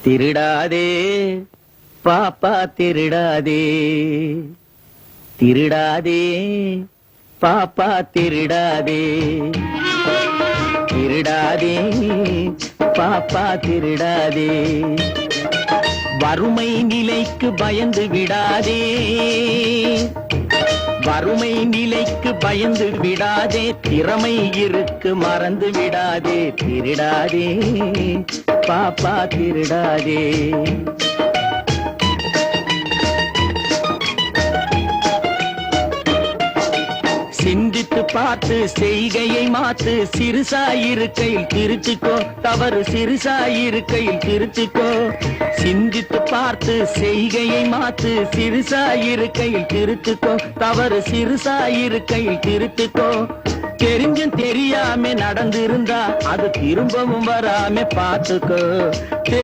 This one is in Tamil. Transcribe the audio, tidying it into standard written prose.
திருடாதே பாப்பா திருடாதே, திருடாதே பாப்பா திருடாதே, திருடாதே பாப்பா திருடாதே. வறுமை நிலைக்கு பயந்து விடாதே, வறுமை நிலைக்கு பயந்து விடாதே, திறமை இருக்கு மறந்து விடாதே. திருடாதே பாப்பா திருடாதே. சிந்தித்து பார்த்து செய்கையை மாத்து, சிறுசாயிருக்கையில் திருத்திக்கோ, தவறு சிறுசாயிருக்கையில் திருத்திக்கோ. சிந்தித்து பார்த்து செய்கையை மாத்து, சிறுசாயிருக்கையில் திருத்திக்கோ, தவறு சிறுசாயிருக்கையில் திருத்திக்கோ. தெரிஞ்சும் தெரியாம நடந்திருந்தா அது திரும்பவும் வராம பார்த்துக்கோ.